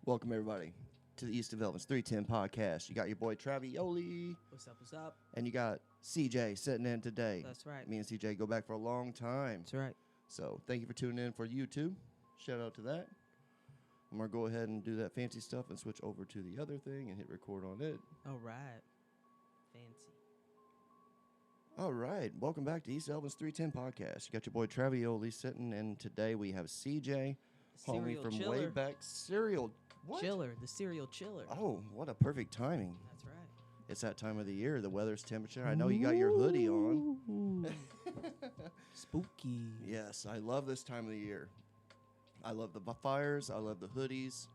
Welcome, everybody, to the East of Elvins 310 podcast. You got your boy Travioli. What's up, what's up? And you got CJ sitting in today. That's right. Me and CJ go back for a long time. That's right. So thank you for tuning in for YouTube. Shout out to that. I'm going to go ahead and do that fancy stuff and switch over to the other thing and hit record on it. All right. Fancy. All right. Welcome back to East Elvins 310 podcast. You got your boy Travioli sitting, and today we have CJ, homie from chiller. way back. Serial what? Chiller, the serial chiller. Oh, what a perfect timing. That's right. It's that time of the year. The weather's temperature. I know you got your hoodie on. Spooky. Yes, I love this time of the year. I love the fires. I love the hoodies.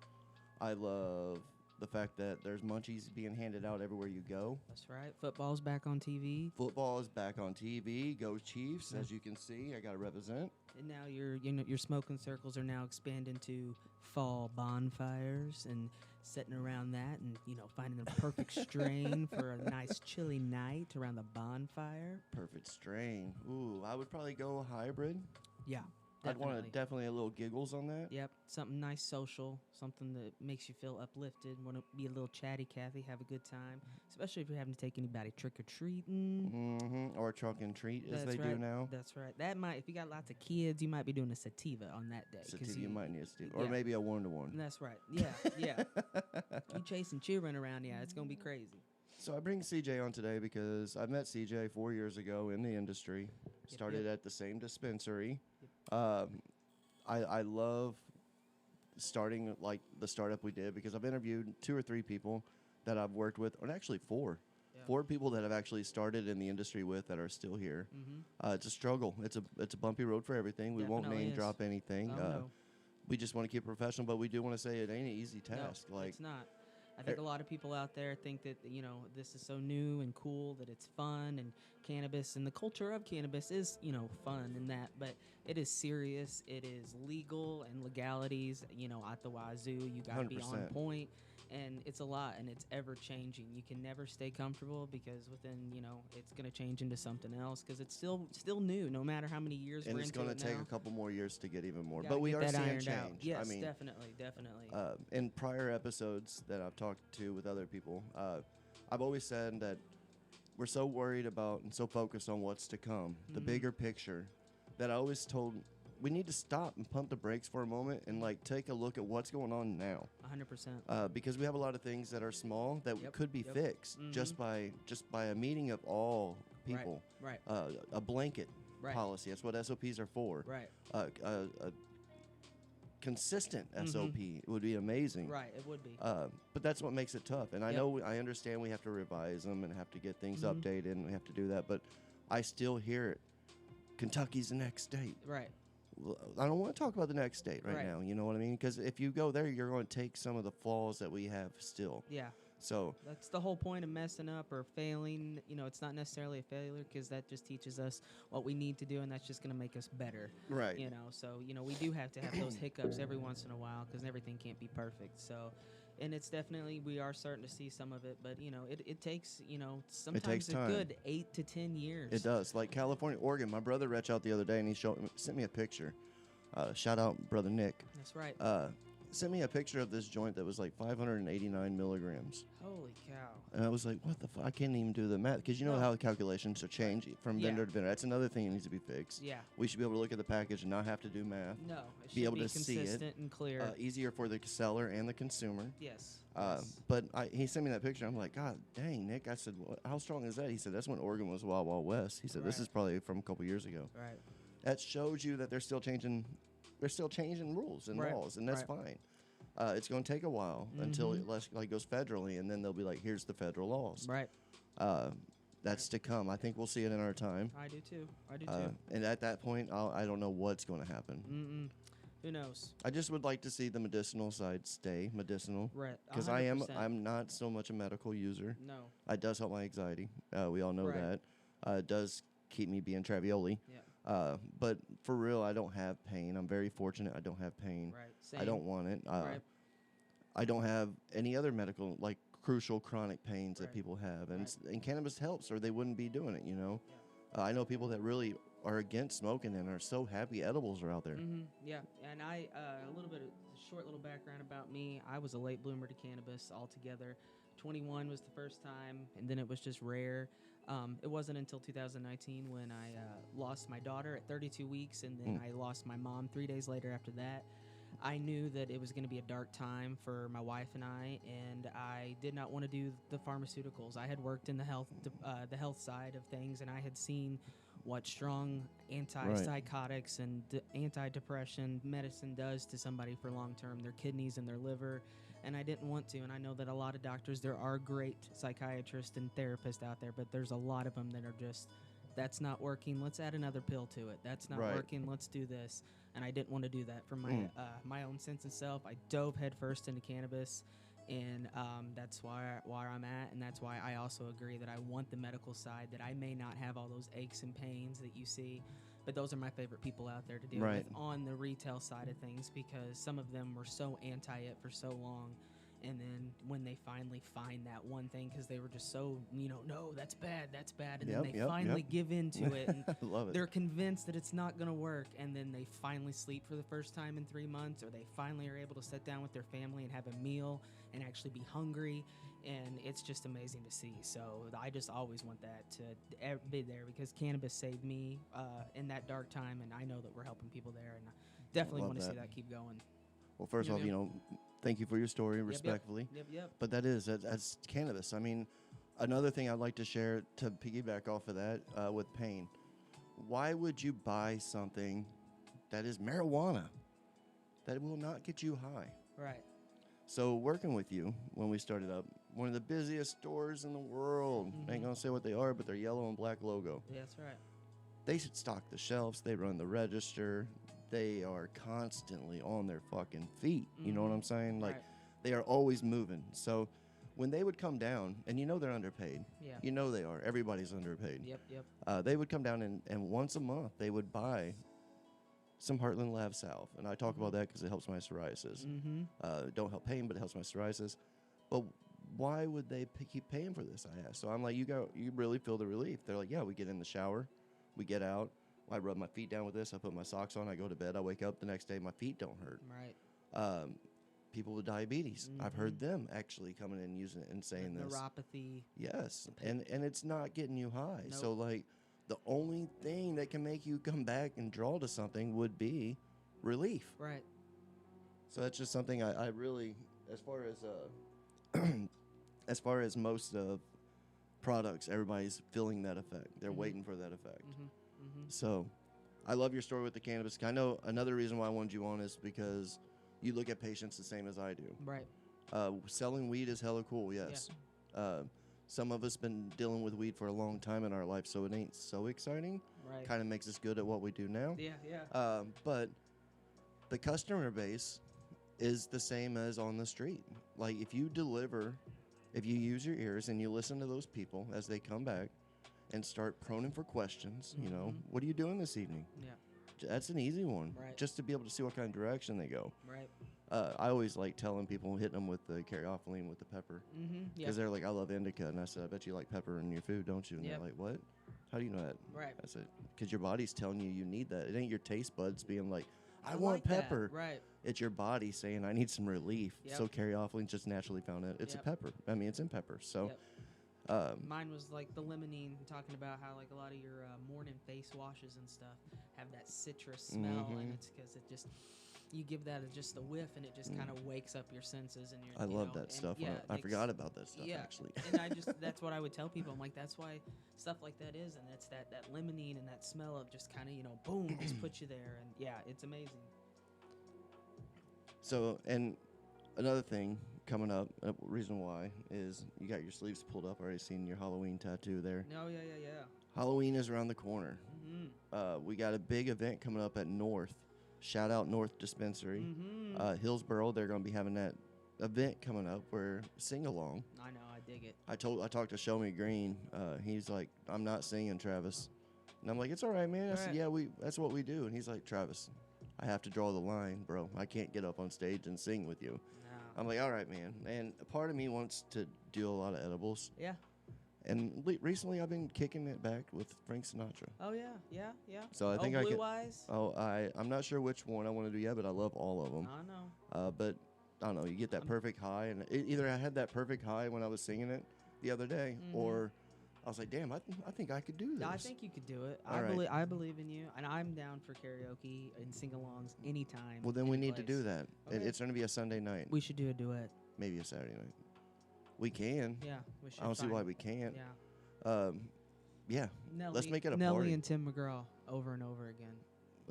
I love the fact that there's munchies being handed out everywhere you go. That's right. Football's back on TV. Football is back on TV. Go Chiefs, as you can see. I got to represent. And now your smoking circles are now expanding to fall bonfires and sitting around that and, finding the perfect strain for a nice chilly night around the bonfire. Perfect strain. Ooh, I would probably go hybrid. Yeah. I'd want definitely a little giggles on that. Yep, something nice, social, something that makes you feel uplifted. Want to be a little chatty, Kathy, have a good time, especially if you're having to take anybody trick or treating. Mm-hmm. Or trunk and treat, as they do now. That's right. That might, if you got lots of kids, you might be doing a sativa on that day. Sativa, you might need a sativa, or maybe a 1-to-1. That's right. Yeah, yeah. You chasing children around, it's gonna be crazy. So I bring CJ on today because I met CJ 4 years ago in the industry. Started at the same dispensary. I love starting like the startup we did because I've interviewed 2 or 3 people that I've worked with, or actually 4. Yeah. 4 people that I've actually started in the industry with that are still here. Mm-hmm. It's a struggle. It's a bumpy road for everything. We won't name drop anything. No. We just want to keep it professional, but we do want to say it ain't an easy task. No, it's not. I think a lot of people out there think that, this is so new and cool, that it's fun, and cannabis and the culture of cannabis is, fun and that, but it is serious. It is legal and legalities, at the wazoo. You got to be on point, and it's a lot, and it's ever changing. You can never stay comfortable because within, it's going to change into something else because it's still new, no matter how many years we're into it now. And it's going to take a couple more years to get even more, but we are seeing change. Yes, definitely. In prior episodes that I've talked to with other people, I've always said that we're so worried about and so focused on what's to come, the bigger picture, that I always told we need to stop and pump the brakes for a moment and take a look at what's going on now. 100%. Because we have a lot of things that are small that could be fixed just by a meeting of all people. Right. A blanket policy. That's what SOPs are for. Right. A consistent SOP would be amazing. Right, it would be. But that's what makes it tough. And I know, I understand we have to revise them and have to get things updated, and we have to do that. But I still hear it. Kentucky's the next state. Right. I don't want to talk about the next state right now. You know what I mean? Because if you go there, you're going to take some of the flaws that we have still. Yeah. So that's the whole point of messing up or failing. It's not necessarily a failure because that just teaches us what we need to do, and that's just going to make us better. Right. So we do have to have those hiccups every once in a while because everything can't be perfect. So, and it's definitely, we are starting to see some of it, but it takes sometimes it takes time. A good 8 to 10 years. It does. Like California, Oregon. My brother reached out the other day and he sent me a picture. Shout out, brother Nick. That's right. Sent me a picture of this joint that was 589 milligrams. Holy cow. And I was like, what the fuck? I can't even do the math. Because you know how the calculations are changing from vendor to vendor. That's another thing that needs to be fixed. Yeah. We should be able to look at the package and not have to do math. No. It should be able be to see it. consistent and clear. Easier for the seller and the consumer. Yes. But he sent me that picture. I'm like, God dang, Nick. I said, how strong is that? He said, that's when Oregon was Wild Wild West. He said, this is probably from a couple years ago. Right. That shows you that they're still changing rules and laws, and that's fine. It's going to take a while until it goes federally, and then they'll be like, here's the federal laws. Right. That's to come. I think we'll see it in our time. I do too. And at that point, I don't know what's going to happen. Who knows? I just would like to see the medicinal side stay medicinal. Right. Because I'm not so much a medical user. No. It does help my anxiety. We all know that. It does keep me being Travioli. Yeah. But for real, I don't have pain. I'm very fortunate I don't have pain. Right. Same. I don't want it. Right. I don't have any other medical, crucial chronic pains that people have. And cannabis helps, or they wouldn't be doing it, Yeah. I know people that really are against smoking and are so happy edibles are out there. Yeah, and a little bit of short little background about me. I was a late bloomer to cannabis altogether. 21 was the first time, and then it was just rare. It wasn't until 2019 when I lost my daughter at 32 weeks, and then I lost my mom 3 days later after that. I knew that it was going to be a dark time for my wife and I did not want to do the pharmaceuticals. I had worked in the health side of things, and I had seen what strong antipsychotics and antidepressant medicine does to somebody for long term, their kidneys and their liver. And I didn't want to. And I know that a lot of doctors, there are great psychiatrists and therapists out there, but there's a lot of them that are just, that's not working. Let's add another pill to it. That's not working. Let's do this. And I didn't want to do that for my own sense of self. I dove headfirst into cannabis, and that's where I'm at. And that's why I also agree that I want the medical side, that I may not have all those aches and pains that you see, but those are my favorite people out there to deal with on the retail side of things, because some of them were so anti it for so long. And then when they finally find that one thing, because they were just so, no, that's bad. And then they finally give into it. And Love it. they're convinced that it's not going to work. And then they finally sleep for the first time in 3 months, or they finally are able to sit down with their family and have a meal and actually be hungry. And it's just amazing to see. So I just always want that to be there, because cannabis saved me in that dark time. And I know that we're helping people there. And I definitely want to see that keep going. Well, first off, thank you for your story, respectfully. Yep. But that's cannabis. I mean, another thing I'd like to share to piggyback off of that with pain. Why would you buy something that is marijuana that will not get you high? Right. So working with you when we started up, one of the busiest stores in the world. I ain't gonna say what they are, but they're yellow and black logo. Yeah, that's right. They should stock the shelves. They run the register. They are constantly on their fucking feet. You know what I'm saying? Like, they are always moving. So when they would come down, and they're underpaid. Yeah. You know they are. Everybody's underpaid. Yep. They would come down and once a month they would buy some Heartland Lab Salve. And I talk about that because it helps my psoriasis. Don't help pain, but it helps my psoriasis. But why would they keep paying for this, I asked. So I'm like, you really feel the relief. They're like, yeah, we get in the shower. We get out. I rub my feet down with this. I put my socks on. I go to bed. I wake up the next day. My feet don't hurt. Right. People with diabetes, I've heard them actually coming in and using it and saying this. Neuropathy. Yes, and it's not getting you high. Nope. So, like, the only thing that can make you come back and draw to something would be relief. Right. So that's just something I really, as far as most of products, everybody's feeling that effect. They're waiting for that effect. So I love your story with the cannabis. I know another reason why I wanted you on is because you look at patients the same as I do. Right. Selling weed is hella cool, yes. Yeah. Some of us been dealing with weed for a long time in our life, so it ain't so exciting. Right. Kind of makes us good at what we do now. Yeah. But the customer base is the same as on the street. Like, if you use your ears and you listen to those people as they come back and start proning for questions, what are you doing this evening? Yeah. That's an easy one. Right. Just to be able to see what kind of direction they go. Right. I always like telling people, hitting them with the caryophyllene with the pepper. Because they're like, I love indica. And I said, I bet you like pepper in your food, don't you? And they're like, what? How do you know that? Right. I said, because your body's telling you need that. It ain't your taste buds being like, I want like pepper. That. Right. It's your body saying, I need some relief. So caryophyllene just naturally found it. It's a pepper. I mean, it's in pepper. So mine was like the limonene, talking about how like a lot of your morning face washes and stuff have that citrus smell, and it's because it just, you give that just a whiff and it just kind of wakes up your senses. And I love that stuff. I forgot about that stuff actually. And that's what I would tell people. I'm like, that's why stuff like that is, and it's that limonene and that smell of just kind of boom, just put you there, and it's amazing. So, and another thing coming up, reason why is you got your sleeves pulled up. I already seen your Halloween tattoo there. Oh yeah. Halloween is around the corner. We got a big event coming up at North. Shout out North Dispensary. Hillsboro, they're going to be having that event coming up where sing along. I know, I dig it. I talked to Show Me Green. He's like, I'm not singing, Travis. And I'm like, it's all right, man. I said, yeah, that's what we do. And he's like, Travis, I have to draw the line, bro. I can't get up on stage and sing with you. No. I'm like, all right, man. And a part of me wants to do a lot of edibles. Yeah. And recently, I've been kicking it back with Frank Sinatra. Oh yeah. So I think I Blue could. Eyes. Oh, I'm not sure which one I want to do yet, but I love all of them. I know. But I don't know. You get that perfect high, and either I had that perfect high when I was singing it the other day, or I was like, damn, I think I could do this. I think you could do it. All right. I believe in you, and I'm down for karaoke and sing-alongs anytime. Well, then we need to place. do that. Okay. It's going to be a Sunday night, We should do a duet. maybe a Saturday night. We can. Yeah, we should. I don't see why we can't. Yeah. Yeah. Nelly, Let's make it a Nelly party. and Tim McGraw over and over again.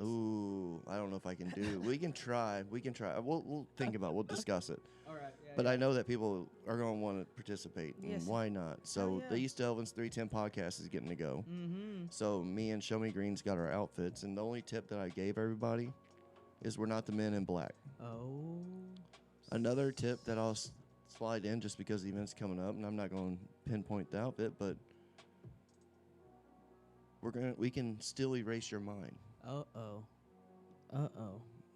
Ooh, I don't know if I can do. We can try. We'll think about it. We'll discuss it. All right. Yeah, But I know that people are going to want to participate. Yes. And why not? So yeah. the East Elvins 310 podcast is getting to go. Mm-hmm. So me and Show Me Green's got our outfits. And the only tip that I gave everybody is we're not the men in black. Oh. Another tip that I'll slide in just because the event's coming up, and I'm not going to pinpoint the outfit, but we can still erase your mind. Uh-oh.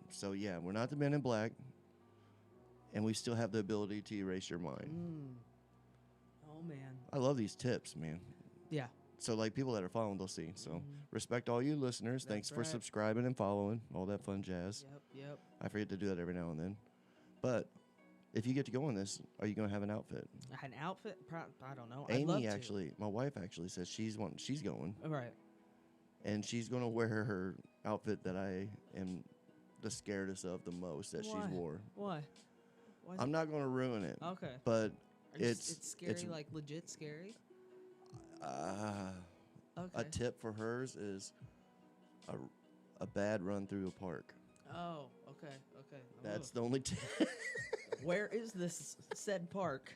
So yeah, we're not the men in black, and we still have the ability to erase your mind. Oh, man. I love these tips, man. Yeah. So like people that are following, they'll see. So respect all you listeners. Thanks That's for right. subscribing and following, all that fun jazz. Yep. I forget to do that every now and then. But if you get to go on this, are you going to have an outfit? An outfit? I don't know. I'd love Amy to. actually, my wife actually says she's going. All right. And she's going to wear her outfit that I am the scaredest of the most that she's wore. Why? I'm not going to ruin it. Okay. But it's scary, like legit scary? Okay. A tip for hers is a bad run through a park. Oh, okay. That's the only tip. Where is this said park?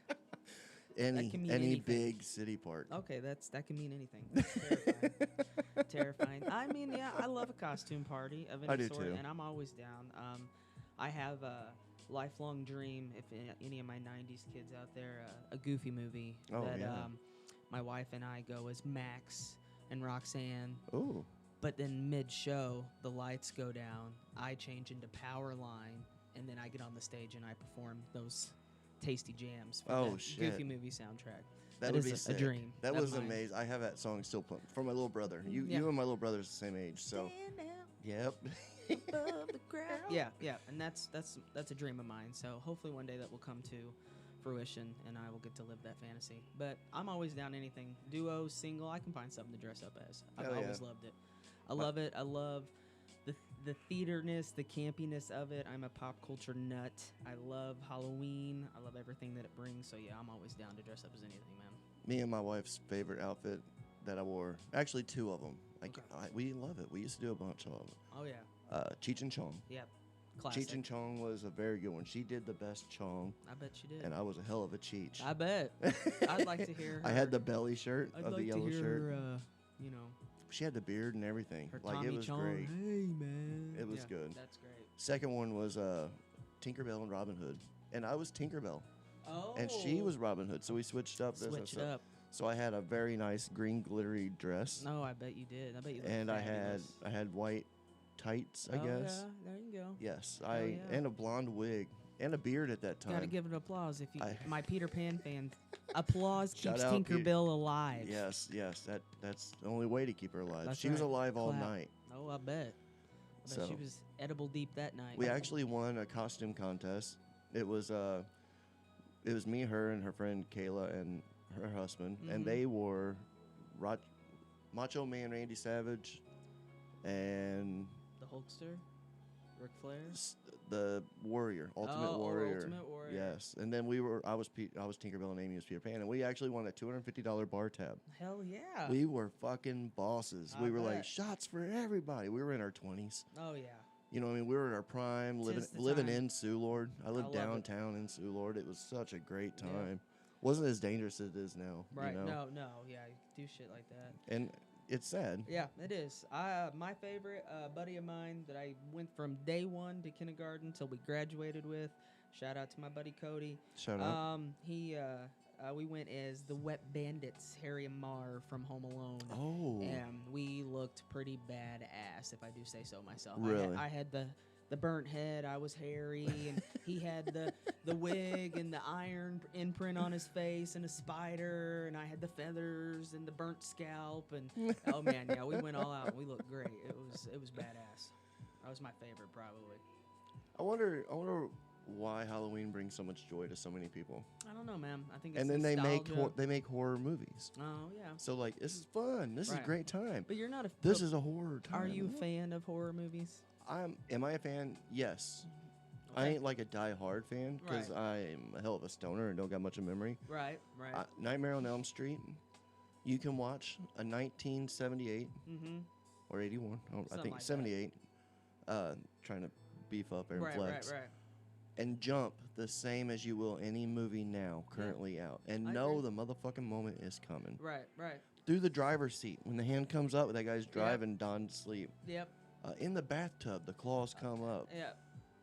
Any anything. big city park. Okay, that can mean anything. That's terrifying. I mean, yeah, I love a costume party of any I do sort, too. and I'm always down. I have a lifelong dream, if any of my 90s kids out there, a Goofy movie that my wife and I go as Max and Roxanne. Ooh. But then mid-show, the lights go down, I change into Powerline, and then I get on the stage and I perform those tasty jams for the Goofy movie soundtrack. That would is be a sick. dream. That That's was mine. amazing. I have that song still playing from my little brother. You and my little brother's the same age, so. Yep. Above the crowd. Yeah, and that's a dream of mine. So hopefully one day that will come to fruition, and I will get to live that fantasy. But I'm always down anything, duo, single. I can find something to dress up as. I've always loved it. I love it. I love the theaterness, the campiness of it. I'm a pop culture nut. I love Halloween. I love everything that it brings. So yeah, I'm always down to dress up as anything, man. Me and my wife's favorite outfit that I wore, actually two of them. We love it. We used to do a bunch of them. Oh yeah. Cheech and Chong. Yep. Classic. Cheech and Chong was a very good one. She did the best Chong. I bet she did. And I was a hell of a Cheech. I bet. I'd like to hear her. I had the belly shirt I'd of like the yellow to hear shirt. Her, she had the beard and everything. her Like Tommy it was Chong. great. Hey man. It was Yeah, good. That's great. Second one was Tinkerbell and Robin Hood. And I was Tinkerbell. Oh. And she was Robin Hood. So we switched up. Switch it up. So I had a very nice green glittery dress. No, I bet you did. I bet you looked And fabulous. I had white tights, I guess. Yeah, there you go. Yes, yeah. and a blonde wig and a beard at that time. Gotta give it applause if you, my Peter Pan fan. Applause Shout keeps out Tinkerbell alive. Yes, that's the only way to keep her alive. That's She was right. alive all Clap. night. Oh, I bet. So- She was edible deep that night. We actually won a costume contest. It was me, her, and her friend Kayla and her husband, and they wore Macho Man Randy Savage and the Hulkster, Ric Flair. the Warrior, Ultimate Warrior. Ultimate Warrior. Yes, and then I was Tinkerbell and Amy was Peter Pan, and we actually won a $250 bar tab. Hell yeah. We were fucking bosses. I We were like bet. shots for everybody. We were in our 20s. Oh yeah. You know what I mean? We were in our prime, Tis the living time. in Sioux Lord. I lived love it. downtown in Sioux Lord. It was such a great Yeah. time. Wasn't as dangerous as it is now. Right. You know? No. Yeah. You can do shit like that. And it's sad. Yeah, it is. My favorite buddy of mine that I went from day one to kindergarten till we graduated with. Shout out to my buddy Cody. Shout out. We went as the Wet Bandits, Harry and Marv from Home Alone. Oh. And we looked pretty badass, if I do say so myself. Really? I had the burnt head. I was Harry, and He had the wig and the iron imprint on his face and a spider, and I had the feathers and the burnt scalp, and oh man, yeah, we went all out and we looked great. It was badass. That was my favorite, probably. I wonder why Halloween brings so much joy to so many people. I don't know, man. I think it's And then nostalgia. they make horror movies. Oh yeah. So like, this is fun. This is a Right. great time. But you're not a. This is a horror time. Are you a fan of horror movies? Am I a fan? Yes. I Okay. ain't like a die-hard fan because I'm a hell of a stoner and don't got much of memory. Right. Nightmare on Elm Street. You can watch a 1978 Mm-hmm. or 81. I Something think like that. 78. Trying to beef up Aaron Flex. Right. And jump the same as you will any movie now currently out. And I know agree. the motherfucking moment is coming. Right. Through the driver's seat. When the hand comes up, that guy's driving, Don to sleep. Yep. In the bathtub, the claws come up. Yep.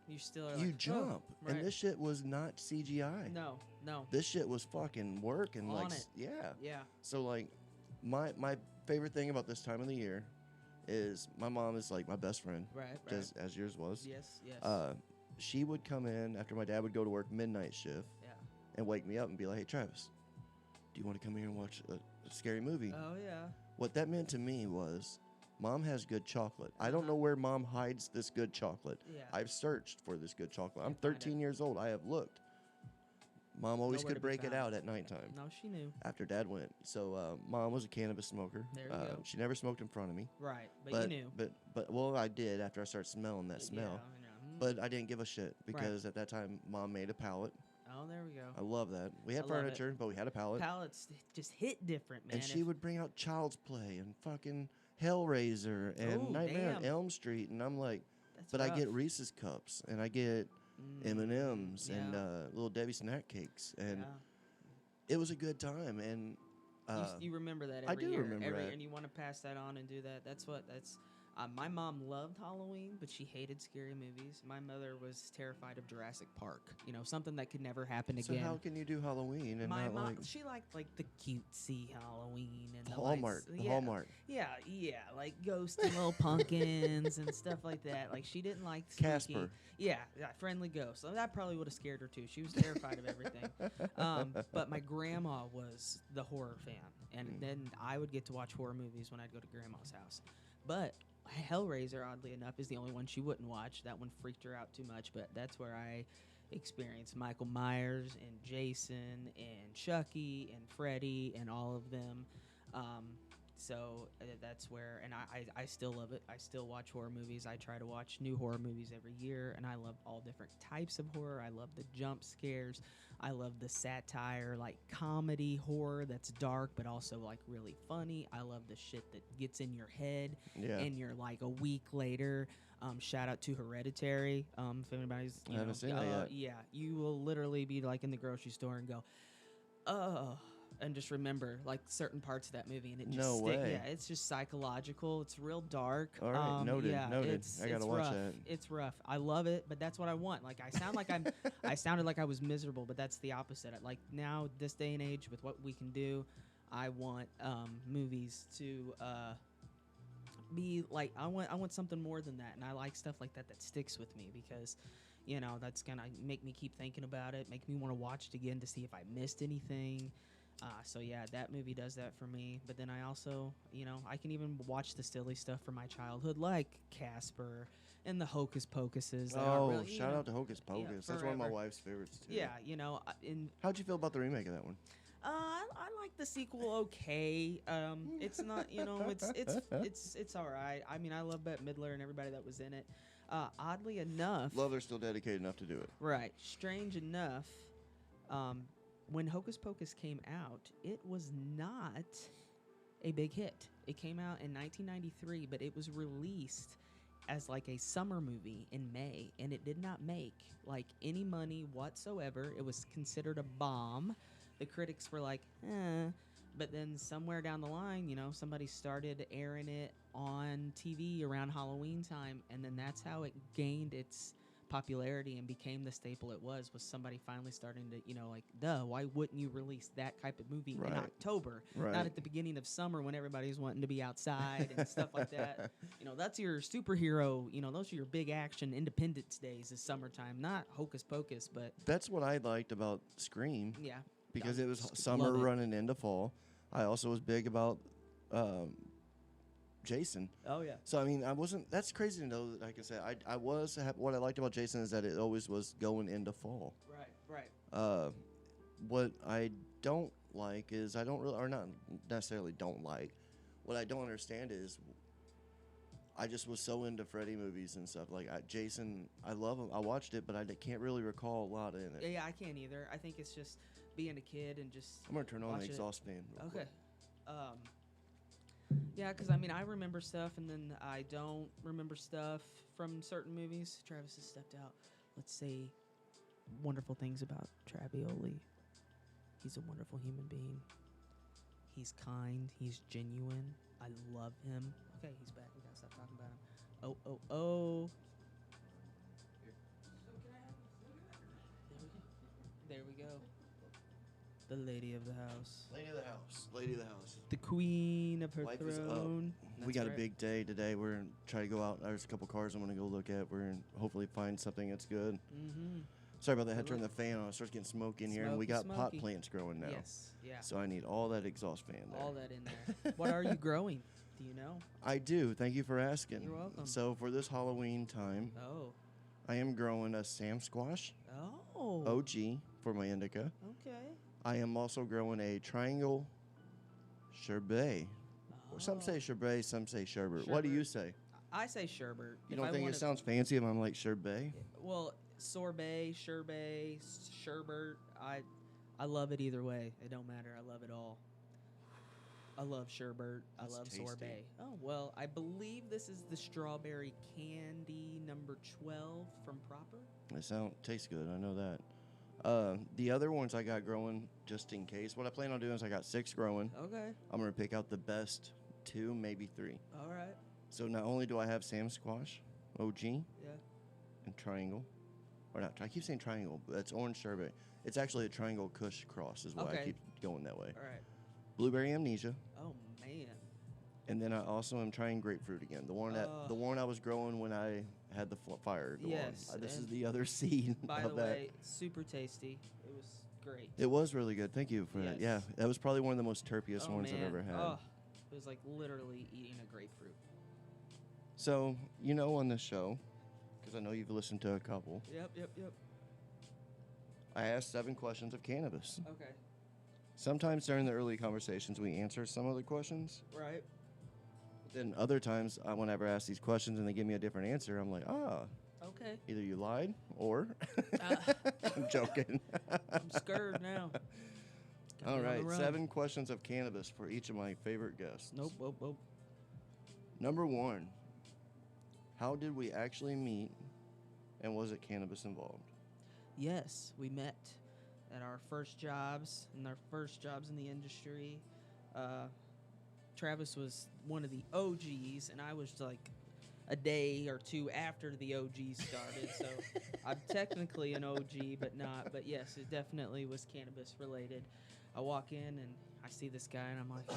You still are You like, jump. Oh, And right. this shit was not CGI. No. This shit was fucking work and On like it. yeah. Yeah. So like my favorite thing about this time of the year is my mom is like my best friend, Right. just as yours was. Yes. She would come in after my dad would go to work midnight shift Yeah. and wake me up and be like, "Hey Travis, do you want to come here and watch a scary movie?" Oh yeah. What that meant to me was Mom has good chocolate. I don't Uh-huh. know where Mom hides this good chocolate. Yeah. I've searched for this good chocolate. I'm Can't find 13 years old. I have looked. Mom always Nowhere could to be break it found. out at nighttime No, she knew. after Dad went. So Mom was a cannabis smoker. There you go. She never smoked in front of me. Right. But you knew. But well, I did after I started smelling that smell. Yeah. But I didn't give a shit because at that time Mom made a pallet. Oh, there we go. I love that. We had I love it. furniture, but we had a pallet. Palettes just hit different, man. And she would bring out Child's Play and fucking Hellraiser and Ooh, Nightmare on damn. Elm Street, and I'm like, That's but I rough. get Reese's cups and I get M&Ms and yeah. Little Debbie snack cakes, and Yeah. it was a good time. And You remember that every I do year. remember every, that. And you want to pass that on and do that. That's. My mom loved Halloween, but she hated scary movies. My mother was terrified of Jurassic Park. You know, something that could never happen so again. how can you do Halloween and My not mom, like she liked like the cutesy Halloween and the Hallmark? lights. The Hallmark. Yeah, like ghosts and little pumpkins and stuff like that. Like she didn't like spooky. Casper. Yeah, friendly ghosts. So that probably would have scared her too. She was terrified of everything. But my grandma was the horror fan, and then I would get to watch horror movies when I'd go to grandma's house. But Hellraiser, oddly enough, is the only one she wouldn't watch. That one freaked her out too much. But that's where I experienced Michael Myers and Jason and Chucky and Freddy and all of them. So that's where, and I still love it. I still watch horror movies. I try to watch new horror movies every year, and I love all different types of horror. I love the jump scares. I love the satire, like comedy horror that's dark, but also like really funny. I love the shit that gets in your head, Yeah. and you're like a week later. Shout out to Hereditary. If anybody's, I haven't seen that yet. Yeah, you will literally be like in the grocery store and go, oh. And just remember like certain parts of that movie, and it just No way. Yeah, it's just psychological. It's real dark. All right, noted, Yeah, noted. I gotta it's watch rough. that. It's rough. I love it, but that's what I want. Like I sound like I sounded like I was miserable, but that's the opposite. Like now, this day and age, with what we can do, I want movies to be like I want something more than that, and I like stuff like that that sticks with me because. You know, that's gonna make me keep thinking about it, make me want to watch it again to see if I missed anything. So yeah, that movie does that for me. But then I also, you know, I can even watch the silly stuff from my childhood, like Casper and the Hocus Pocuses. that aren't Oh, really, you shout know, out to Hocus Pocus. That's one of my forever. wife's favorites too. Yeah, you know, How'd you feel about the remake of that one? I like the sequel. Okay, it's not, you know, it's all right. I mean, I love Bette Midler and everybody that was in it. Oddly enough, Love they're still dedicated enough to do it. right? Strange enough, when Hocus Pocus came out, it was not a big hit. It came out in 1993, but it was released as like a summer movie in May, and it did not make like any money whatsoever. It was considered a bomb. The critics were like, eh. But then somewhere down the line, you know, somebody started airing it on TV around Halloween time, and then that's how it gained its popularity and became the staple it was somebody finally starting to, like, why wouldn't you release that type of movie in October, not at the beginning of summer when everybody's wanting to be outside and stuff like that. That's your superhero, those are your big action Independence Days is summertime, not Hocus Pocus, but that's what I liked about Scream. Yeah. Because it was summer running into fall. I also was big about Jason. Oh, yeah. So, I mean, that's crazy to know that I can say. What I liked about Jason is that it always was going into fall. Right. What I don't like is or not necessarily don't like, what I don't understand is I just was so into Freddy movies and stuff. Like, Jason, I love him. I watched it, but I can't really recall a lot in it. Yeah, I can't either. I think it's just being a kid and just I'm going to turn on the exhaust fan. Okay. Yeah, because, I remember stuff, and then I don't remember stuff from certain movies. Travis has stepped out. Let's say wonderful things about Travioli. He's a wonderful human being. He's kind. He's genuine. I love him. Okay, he's back. We got to stop talking about him. Oh. There we go. The lady of the house. Lady of the house. Lady of the house. The queen of her Life is up. throne. We got a big day today. We're going to try to go out. There's a couple cars I'm going to go look at. We're going to hopefully find something that's good. Mm-hmm. Sorry about that. I had to turn the fan on. It starts getting smoke in here. And we got pot plants growing now. Yes, yeah. So I need all that exhaust fan there. All that in there. What are you growing? Do you know? I do. Thank you for asking. You're welcome. So for this Halloween time, I am growing a Sam squash. Oh. OG for my indica. Okay. I am also growing a triangle sherbet. Some say sherbet, some say sherbet. What do you say? I say sherbet. You don't think it sounds fancy if I'm like sherbet? Well, sorbet, sherbet, sherbet. I love it either way. It don't matter. I love it all. I love sherbet. I love tasty. sorbet. Oh, well, I believe this is the strawberry candy number 12 from Proper. It tastes good. I know that. The other ones I got growing, just in case. What I plan on doing is I got 6 growing. Okay. I'm going to pick out the best 2, maybe 3. All right. So not only do I have Sam squash, OG, and triangle. Or not, I keep saying triangle, but it's orange sherbet. It's actually a triangle kush cross is why I keep going that way. All right. Blueberry amnesia. Oh, man. And then I also am trying grapefruit again. The one I was growing when I had the fire going. Yes. This is the other seed by of the that. way, super tasty. It was great. It was really good. Thank you for that. Yeah, that was probably one of the most terpiest ones I've ever had. Oh, it was like literally eating a grapefruit. So, on this show, because I know you've listened to a couple. Yep. I asked 7 questions of cannabis. Okay. Sometimes during the early conversations, we answer some of the questions. Right. Then other times, whenever I ask these questions and they give me a different answer, I'm like, okay. Either you lied or I'm joking. I'm scared now. All right, 7 questions of cannabis for each of my favorite guests. Nope. Number 1, how did we actually meet, and was it cannabis involved? Yes, we met at our first jobs, in the industry. Travis was one of the OGs, and I was like a day or 2 after the OG started. So I'm technically an OG, but not. But yes, it definitely was cannabis related. I walk in and I see this guy, and I'm like,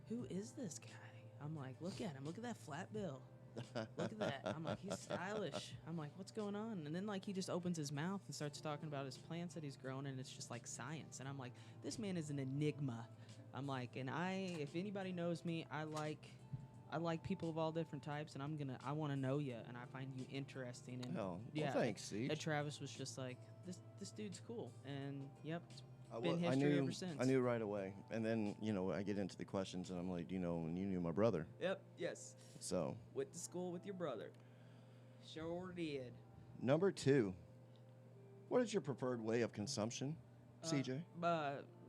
who is this guy? I'm like, look at him. Look at that flat bill. Look at that. I'm like, he's stylish. I'm like, what's going on? And then, like, he just opens his mouth and starts talking about his plants that he's grown, and it's just like science. And I'm like, this man is an enigma. I'm like, and if anybody knows me, I like people of all different types, and I want to know you, and I find you interesting. And well, thanks, Siege. And Travis was just like, this dude's cool, and yep. Been history ever since. I knew right away. And then, I get into the questions, and I'm like, and you knew my brother. Yep, yes. So. Went to school with your brother. Sure did. Number 2, what is your preferred way of consumption, CJ?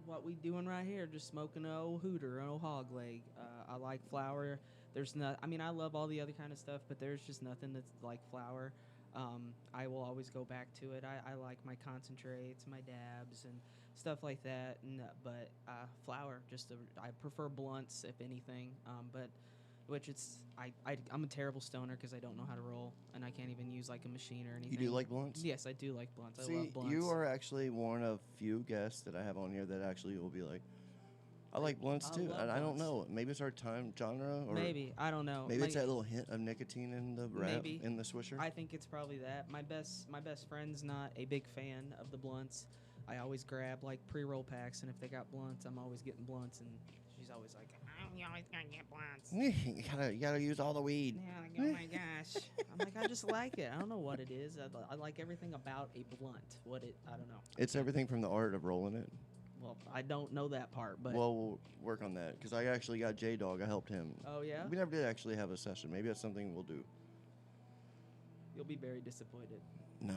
What we doing right here, just smoking an old hooter, an old hog leg. I like flower. I love all the other kind of stuff, but there's just nothing that's like flower. I will always go back to it. I like my concentrates, my dabs, and stuff like that. But flower, I prefer blunts if anything. But which I'm a terrible stoner because I don't know how to roll, and I can't even use like a machine or anything. You do like blunts? Yes, I do like blunts. See, I love blunts. you are actually one of few guests that I have on here that actually will be like, I like blunts too, and I don't know. Maybe it's our time genre, or maybe I don't know. Maybe it's that little hint of nicotine in the wrap, in the swisher. I think it's probably that. My best friend's not a big fan of the blunts. I always grab like pre-roll packs, and if they got blunts, I'm always getting blunts, and she's always like, "You always gotta get blunts. you gotta use all the weed." Yeah, like, oh my gosh. I'm like, I just like it. I don't know what it is. I like everything about a blunt. I don't know. It's everything from the art of rolling it. Well, I don't know that part, but well, we'll work on that because I actually got J-Dog. I helped him. Oh yeah. We never did actually have a session. Maybe that's something we'll do. You'll be very disappointed. No,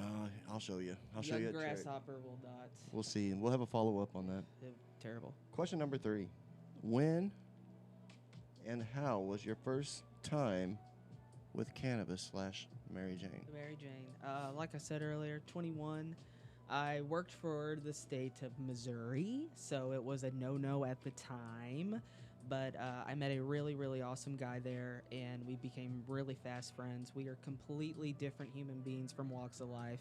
I'll show you. I'll show you. Young grasshopper will not. We'll see. We'll have a follow-up on that. Terrible. Question number 3. When and how was your first time with cannabis / Mary Jane? Mary Jane. Like I said earlier, 21. I worked for the state of Missouri, so it was a no-no at the time. But I met a really, really awesome guy there, and we became really fast friends. We are completely different human beings from walks of life,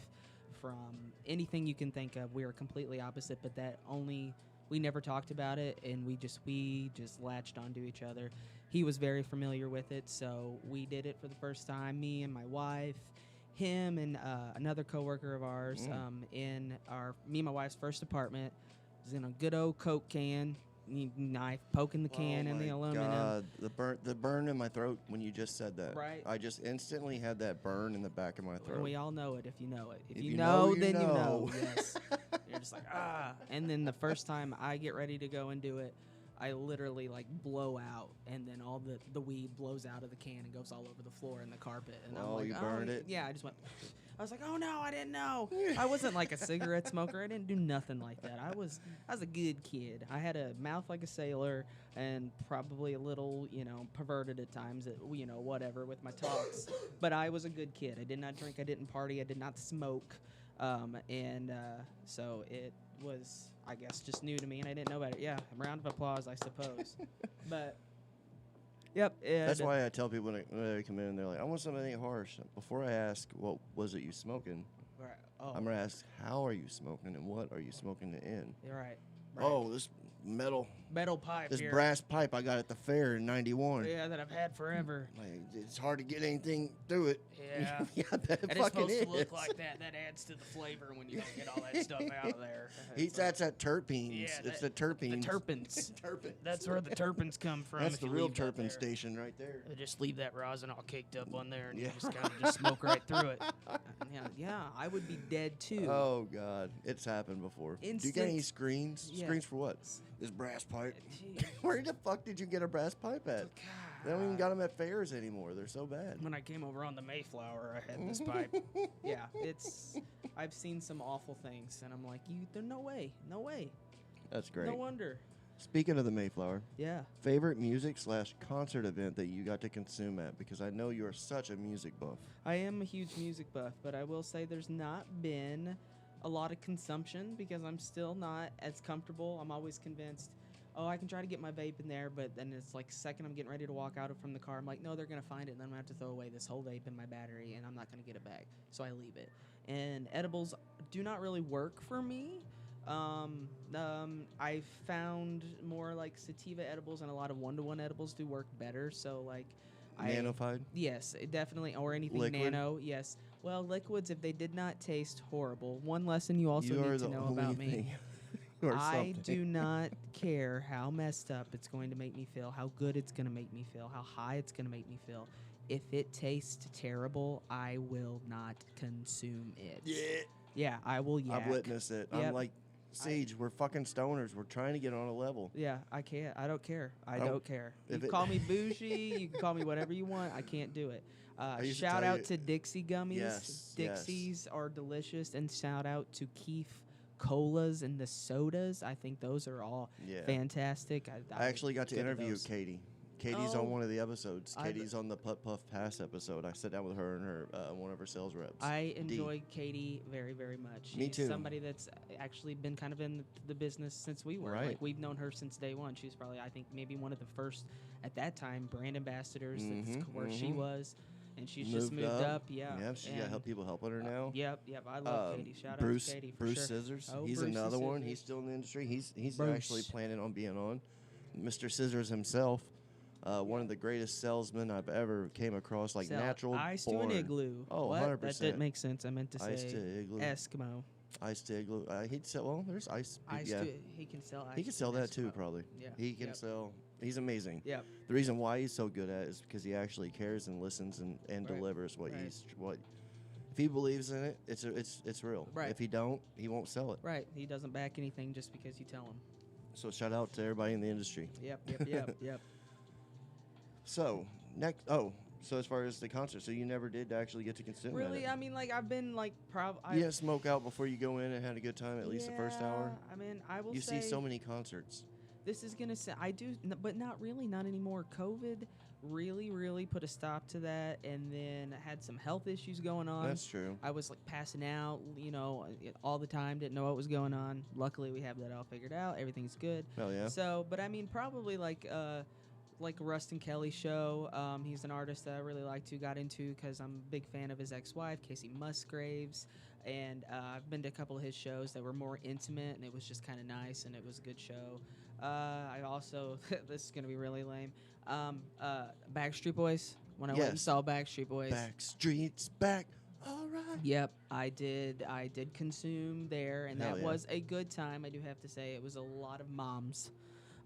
from anything you can think of. We are completely opposite, but we never talked about it, and we just latched onto each other. He was very familiar with it, so we did it for the first time, me and my wife. Him and another coworker of ours in me and my wife's first apartment. It was in a good old Coke can, knife poking the can in the aluminum. God, the burn in my throat when you just said that. Right. I just instantly had that burn in the back of my throat. And we all know it if you know it. If you know, then you you know. know. Yes. You're just like, ah. And then the first time I get ready to go and do it, I literally like blow out, and then all the weed blows out of the can and goes all over the floor and the carpet. And I'm like, you burned it? Yeah, I just went. I was like, oh no, I didn't know. I wasn't like a cigarette smoker. I didn't do nothing like that. I was a good kid. I had a mouth like a sailor and probably a little, perverted at times, whatever with my talks. But I was a good kid. I did not drink. I didn't party. I did not smoke. So it was, I guess, just new to me, and I didn't know about it. Yeah, a round of applause, I suppose. But, yep. That's why I tell people when they come in and they're like, I want something harsh. Before I ask, what was it you smoking? Right. Oh. I'm going to ask, how are you smoking and what are you smoking it in? You're right. Oh, this metal pipe this here. brass pipe I got at the fair in 91. Yeah, that I've had forever. Like, it's hard to get anything through it. Yeah. Yeah, I bet it And it's fucking supposed is. to look like that. That adds to the flavor when you don't get all that stuff out of there. That's that terpenes. Yeah, It's the terpenes. The terpenes. Terpenes. That's where the terpenes come from. That's if the you real leave that terpene there. station right there. Just leave that rosin all caked up on there, and Yeah. you just kind of just smoke right through it. Yeah, I would be dead too. Oh, God. It's happened before. Do you get any screens? Yeah. Screens for what? This brass pipe. Gee. Where the fuck did you get a brass pipe at? God. They don't even got them at fairs anymore. They're so bad. When I came over on the Mayflower, I had this pipe. Yeah, I've seen some awful things, and I'm like, there's no way. That's great. No wonder. Speaking of the Mayflower, Yeah. favorite music / concert event that you got to consume at? Because I know you're such a music buff. I am a huge music buff, but I will say there's not been a lot of consumption because I'm still not as comfortable. I'm always convinced, I can try to get my vape in there, but then it's like second I'm getting ready to walk out from the car, I'm like, no, they're going to find it, and then I'm going to have to throw away this whole vape in my battery, and I'm not going to get it back. So I leave it. And edibles do not really work for me. I've found more like sativa edibles and a lot of one-to-one edibles do work better. So like, Nanofied? Yes, definitely, or anything Liquid? nano. Yes. Well, liquids, if they did not taste horrible. One lesson you also need to know about me. I do not care how messed up it's going to make me feel, how good it's going to make me feel, how high it's going to make me feel. If it tastes terrible, I will not consume it. Yeah. Yeah, I will yak. I've witnessed it. Yep. I'm like, Siege, we're fucking stoners. We're trying to get on a level. Yeah, I can't. I don't care. I don't care. You if can it- call me bougie. You can call me whatever you want. I can't do it. used to Shout tell out you- to Dixie gummies. Yes, yes. Dixies are delicious. And shout out to Keef colas and the sodas. I think those are all Yeah. fantastic. I actually got to good at interview those. Katie. Katie's Oh, on one of the episodes. I've- Katie's on the Putt Puff Pass episode. I sat down with her and her one of her sales reps. I D. enjoy Katie very, very much. Me She's too. somebody that's actually been kind of in the business since we were. Right. Like, we've known her since day one. She was probably, I think, maybe one of the first, at that time, brand ambassadors. That's where she was. And she's just moved up. Yeah. Yep, she's got help people helping her now. Yep. I love Katie. Shout out Bruce, to Katie for Bruce sure. Scissors. Oh, He's Brucey another one. Scissors. He's still in the industry. He's Bruce. actually planning on being on. Mr. Scissors himself. One of the greatest salesmen I've ever came across, like Sell natural ice born. to an igloo. Oh, what? 100%. That didn't make sense. I meant to say Ice to igloo. Eskimo. Ice to igloo. He'd sell. Well, there's ice. Yeah, He can sell ice. he can to sell an that too, Eskimo. probably. Yeah. He can Yep. sell. He's amazing. Yep. The reason why he's so good at it is because he actually cares and listens and Right. delivers what Right. what. If he believes in it, it's real. Right. If he don't, he won't sell it. Right. He doesn't back anything just because you tell him. So shout out to everybody in the industry. Yep. So next, so as far as the concert, so you never did actually get to consume Really, it. I mean, like, I've been like You didn't smoke out before you go in and had a good time at least the first hour. I mean, I will You say see so many concerts. this is gonna say I do, but not really, not anymore. COVID really put a stop to that, and then I had some health issues going on. That's true. I was like passing out, all the time. Didn't know what was going on. Luckily, we have that all figured out. Everything's good. Hell yeah. So, but I mean, probably like Rustin Kelly show. He's an artist that I really like to got into because I'm a big fan of his ex-wife, Casey Musgraves. And I've been to a couple of his shows that were more intimate, and it was just kind of nice, and it was a good show. I also, this is going to be really lame, Backstreet Boys. When I went and Yes. saw Backstreet Boys. Backstreet's back. All right. Yep, I did consume there, and Hell that yeah. was a good time. I do have to say, it was a lot of moms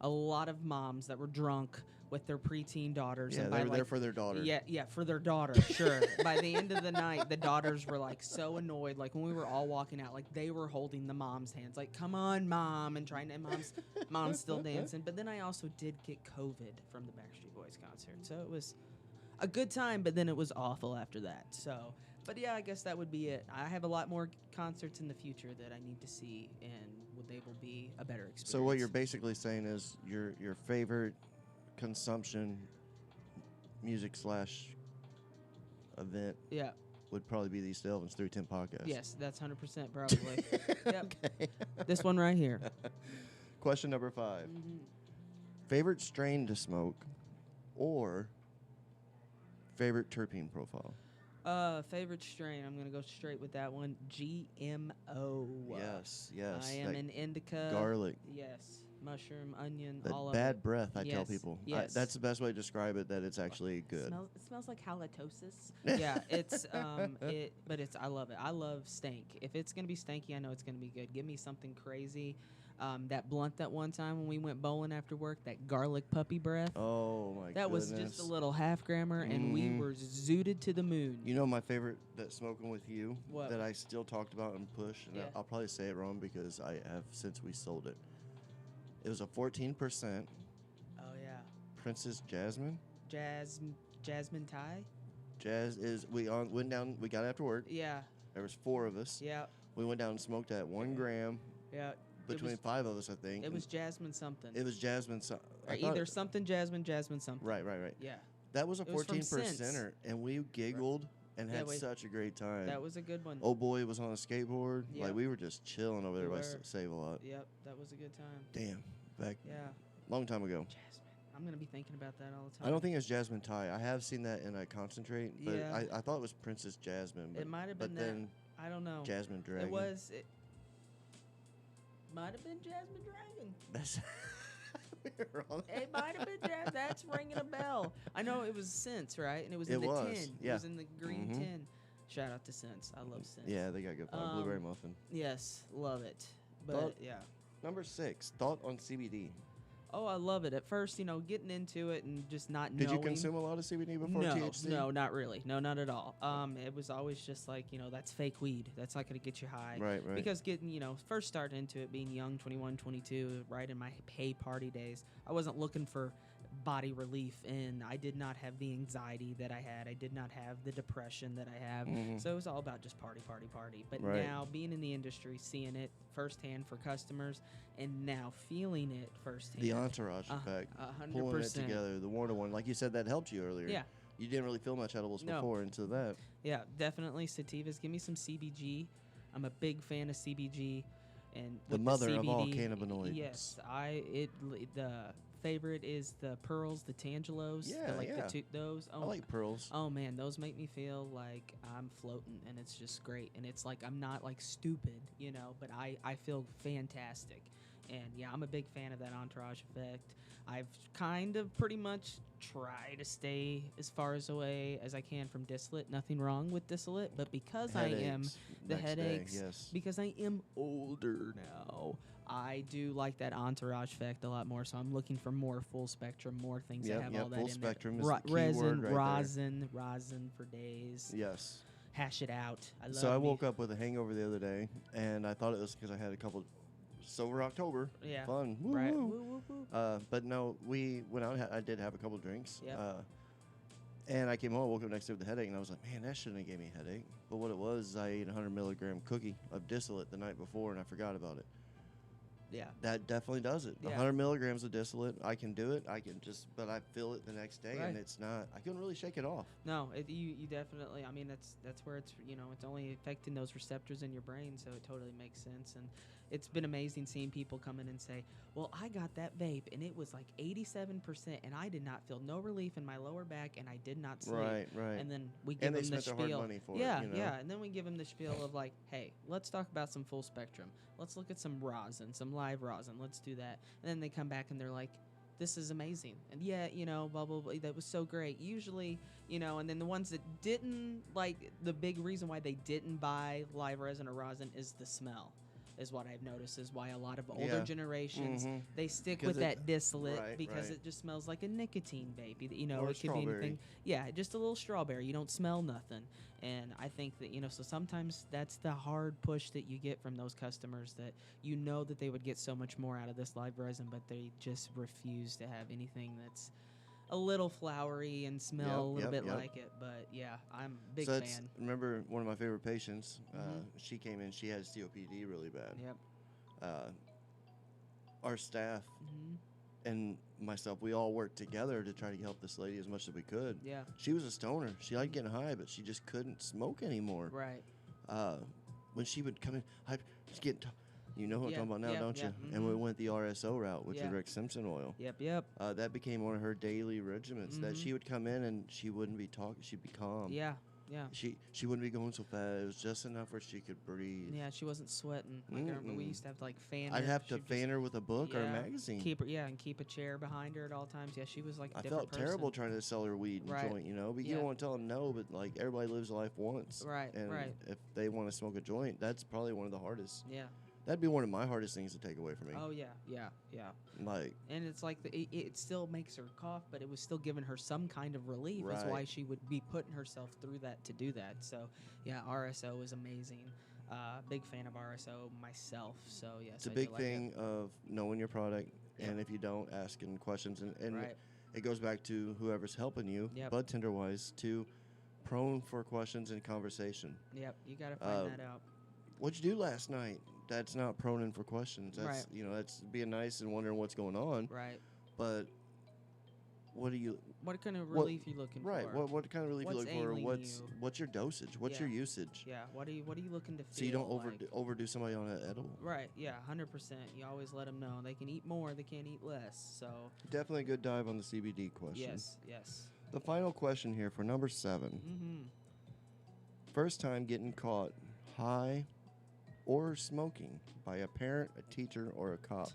that were drunk with their preteen daughters. Yeah, and they by were there for their daughter. Yeah, for their daughter, sure. By the end of the night, the daughters were like so annoyed. Like when we were all walking out, like they were holding the mom's hands, like "Come on, mom," and trying to. Mom's still dancing. But then I also did get COVID from the Backstreet Boys concert, so it was a good time. But then it was awful after that. So, but yeah, I guess that would be it. I have a lot more concerts in the future that I need to see, and they will be a better experience. So what you're basically saying is your favorite consumption music / event Yeah. would probably be the East Elvins 310 podcast. Yes, that's 100% probably. Yep. Okay. This one right here. Question number 5. Favorite strain to smoke or favorite terpene profile? Favorite strain. I'm gonna go straight with that one. GMO. Yes. I am that an indica. garlic. Yes. Mushroom, onion, That all of bad it. breath, I tell Yes, people. yes. That's the best way to describe it, that it's actually good. It smells like halitosis. Yeah, it's but it's I love it. I love stank. If it's gonna be stanky, I know it's gonna be good. Give me something crazy. That blunt that one time when we went bowling after work, that garlic puppy breath. Oh, my That goodness. was just a little half grammer, and we were zooted to the moon. You know my favorite that smoking with you What? that I still talked about and push, and Yeah. I'll probably say it wrong because I have since we sold it. It was a 14% Oh yeah, Princess Jasmine. jasmine Thai. Jazz is went down. We got after work. Yeah, There was 4 of us. yeah, We went down and smoked at 1 gram yeah. between 5 of us, I think. It was jasmine something. It was Jasmine. Or either something jasmine something. Right. Yeah, That was a It was from 14%er, and we giggled and Yeah, had we- such a great time. that was a good one. Old boy was on a skateboard. Yeah. Like we were just chilling over there We by were. Save-A-Lot. Yep, that was a good time. Damn, back Yeah, long time ago. jasmine. I'm gonna be thinking about that all the time. I don't think it's Jasmine Thai. I have seen that in a concentrate, but Yeah. I thought it was Princess Jasmine. But, It might have but been then I don't know. Jasmine Dragon. It was. It might have been Jasmine Dragon. That's we're wrong. It might have been Jasmine. That's ringing a bell. I know it was Sense, right? And it was in It the was, tin. It yeah. was in the green Mhm. tin. Shout out to Sense. I love Sense. Yeah, they got good product. Blueberry muffin. Yes, love it. But Thought- yeah. Number 6. Thought on CBD. Oh, I love it. At first, getting into it and just not Did knowing. you consume a lot of CBD before No, THC? no, not really. No, not at all. It was always just like, that's fake weed. That's not going to get you high. Right. Because getting, first starting into it, being young, 21, 22, right in my pay party days, I wasn't looking for body relief, and I did not have the anxiety that I had. I did not have the depression that I have. So it was all about just party, party, party. But Right. now, being in the industry, seeing it firsthand for customers, and now feeling it firsthand. The entourage effect, 100%. pulling it together, the one-to-one. Like you said, that helped you earlier. Yeah. You didn't really feel much edibles No. before into that. Yeah, definitely sativas. Give me some CBG. I'm a big fan of CBG, and The with mother of all CBD, cannabinoids. Yes, the favorite is the pearls, the tangelos. Yeah, like yeah. those. I like pearls. Oh man, those make me feel like I'm floating, and it's just great. And it's like I'm not like stupid, but I feel fantastic. And yeah, I'm a big fan of that entourage effect. I've kind of pretty much tried to stay as far as away as I can from distillate. Nothing wrong with distillate, but because I am Headaches the next day, headaches, yes. because I am older now, I do like that entourage effect a lot more. So I'm looking for more full spectrum, more things that have all that full in spectrum there. is the key Resin, word right rosin for days. there. Yes. Hash it out. So I woke up with a hangover the other day, and I thought it was because I had a couple sober October. Yeah. Fun. Woo, Right. woo. Woo, woo, woo. But no, we went out. I did have a couple drinks. Yep. And I came home, woke up next day with a headache, and I was like, man, that shouldn't have gave me a headache. But what it was is I ate a 100 milligram cookie of distillate the night before, and I forgot about it. Yeah. That definitely does it. Yeah. 100 milligrams of distillate, I can do it. But I feel it the next day, Right. and it's not. I couldn't really shake it off. No, you definitely. I mean, that's where it's it's only affecting those receptors in your brain, so it totally makes sense. And it's been amazing seeing people come in and say, "Well, I got that vape, and it was like 87%, and I did not feel no relief in my lower back, and I did not sleep." Right. And then we give And they them the spent their spiel. hard money for it, yeah, you know? yeah. And then we give them the spiel of like, "Hey, let's talk about some full spectrum. Let's look at some rosin, some live rosin. Let's do that." And then they come back and they're like, "This is amazing." And yeah, blah, blah, blah. That was so great. Usually, and then the ones that didn't, like, the big reason why they didn't buy live resin or rosin is the smell, is what I've noticed, is why a lot of older Yeah. generations, Mhm. they stick 'Cause with that distillate right, because right. it just smells like a nicotine vape. Or It could be strawberry. anything. Yeah, just a little strawberry. You don't smell nothing. And I think that, so sometimes that's the hard push that you get from those customers, that that they would get so much more out of this live resin, but they just refuse to have anything that's a little flowery and smell a little bit Yep. like it. But yeah, I'm a big So fan. remember one of my favorite patients, Mhm. she came in, she had COPD really bad. Yep. Our staff Hmm. and myself, we all worked together to try to help this lady as much as we could. Yeah. She was a stoner. She liked getting high, but she just couldn't smoke anymore. Right. When she would come in, I was getting, you know what Yeah, I'm talking about now, yeah, don't yeah, you? And we mhm. went the RSO route, which Yeah. is Rick Simpson oil. Yep. That became one of her daily regimens. That Mhm. she would come in and she wouldn't be talking. She'd be calm. Yeah. She wouldn't be going so fast. It was just enough where she could breathe. Yeah, she wasn't sweating. Like, I remember we Mm-mm. used to have to, like, fan her. I'd have to She'd fan her with a book or a yeah, magazine. keep her, and keep a chair behind her at all times. Yeah, she was like a I different felt terrible person. trying to sell her weed and Right. joint, but you Yeah. don't want to tell them no, but like everybody lives life once. Right, And right. if they want to smoke a joint, that's probably one of the hardest. Yeah. That'd be one of my hardest things to take away from me. Oh yeah. Like, And it's like it still makes her cough, but it was still giving her some kind of relief. That's Right. why she would be putting herself through that to do that. So yeah, RSO is amazing. Big fan of RSO myself. So yes, it's a I do big like it. thing of knowing your product, and Yep. if you don't, asking questions. And Right. it goes back to whoever's helping you, Yep. bud tender wise, to prone for questions and conversation. Yep, you gotta find that out. What'd you do last night? That's not proning for questions. That's Right. That's being nice and wondering what's going on. Right. But what do you What kind of what- relief you looking right? for? What kind of relief you What's look for? ailing you? What's your dosage? What's your Yeah. usage? Yeah. What are you looking to feel? So you don't like? overdo somebody on an edible. Right. Yeah. 100%. You always let them know they can eat more. They can't eat less. So Definitely a good dive on the CBD question. yes. The final question here for number 7. Mm-hmm. First time getting caught high or smoking by a parent, a teacher, or a cop.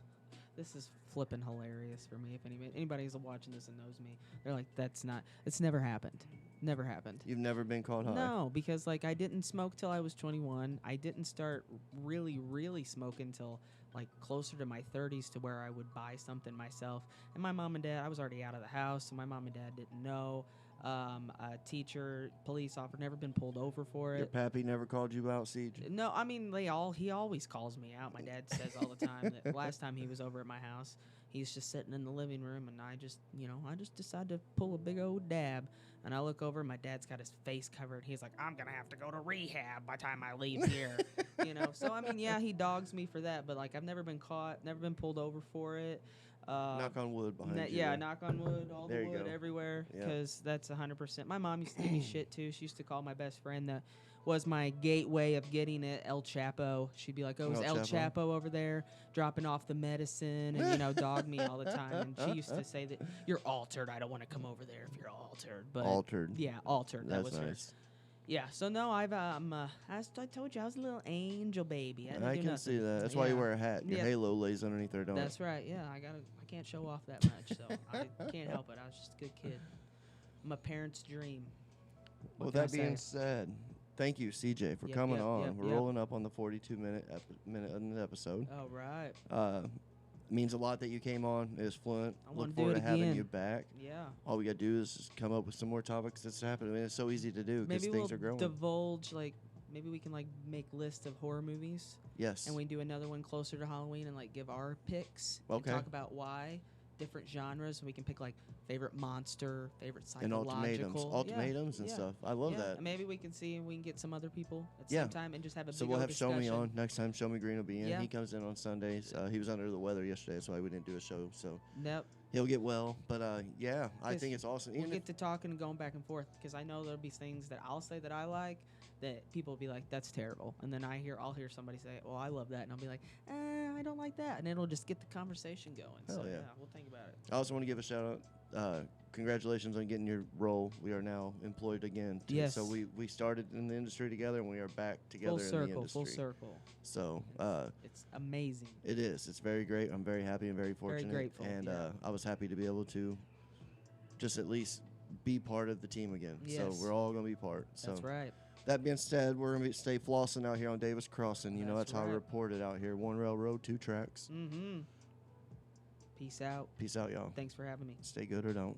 This is flipping hilarious for me. If anybody's watching this and knows me, they're like, it's never happened. Never happened. You've never been caught high? No, because like I didn't smoke till I was 21. I didn't start really smoking till like closer to my 30s, to where I would buy something myself. And my mom and dad, I was already out of the house, so my mom and dad didn't know. A teacher, police officer, never been pulled over for Your it. pappy never called you out, CJ? No, I mean he always calls me out. My dad says all the time that last time he was over at my house, he's just sitting in the living room, and I just decide to pull a big old dab, and I look over, and my dad's got his face covered. He's like, I'm gonna have to go to rehab by the time I leave here, So I mean, yeah, he dogs me for that, but like I've never been caught, never been pulled over for it. Knock on wood behind you. Yeah, there. knock on wood, all There the you wood go. everywhere, Yeah. because that's 100%. My mom used to give me shit too. She used to call my best friend that was my gateway of getting it, El Chapo. She'd be like, "Oh, is El El Chapo. Chapo over there dropping off the medicine?" And dog me all the time. And she used to say that you're altered. I don't want to come over there if you're altered. But Altered. yeah, altered. That That's was her. nice. Yeah. So no, as I told you, I was a little angel baby. I do can nothing. see that. That's why you Yeah. wear a hat. Your Yeah. halo lays underneath there, don't it? That's right. Yeah, I can't show off that much, so I can't help it. I was just a good kid. I'm a parent's dream. What Well, can I that being say? said, thank you, CJ, for Yep, coming yep, on. yep, We're yep. rolling up on the 42-minute minute in the episode. All right. Means a lot that you came on. It was fluent. I wanna Look do forward it to having again. you back. Yeah. All we got to do is just come up with some more topics that's happening. I mean, it's so easy to do because Maybe things we'll are growing. divulge maybe we can make lists of horror movies, Yes. and we do another one closer to Halloween and give our picks. Okay. And talk about why different genres. We can pick favorite monster, favorite and psychological. ultimatums and yeah. stuff. I love that. And maybe we can see if we can get some other people at the Yeah. same time and just have a So big we'll old have Show discussion. Me on next time. Show Me Green will be in. Yeah. He comes in on Sundays. He was under the weather yesterday, that's why we didn't do a show. So Yep. he'll get well. But yeah, I Yes. think it's awesome. We'll Even get to talking and going back and forth because I know there'll be things that I'll say that I like that people will be like, "That's terrible," and then I'll hear somebody say, "Well, I love that," and I'll be like, "I don't like that," and it'll just get the conversation going. Hell So yeah. we'll think about it. I also want to give a shout out. Congratulations on getting your role. We are now employed again. Yes. So we started in the industry together, and we are back together Full in the circle, industry. full circle. So It's amazing. it is. It's very great. I'm very happy and very fortunate. grateful, And yeah. I was happy to be able to just at least be part of the team again. Yes. So we're all going to be part. So That's right. that being said, we're going to stay flossing out here on Davis Crossing. You know, That's that's how I right. report it out here. One railroad, 2 tracks. Mm-hmm. Peace out. Peace out, y'all. Thanks for having me. Stay good or don't.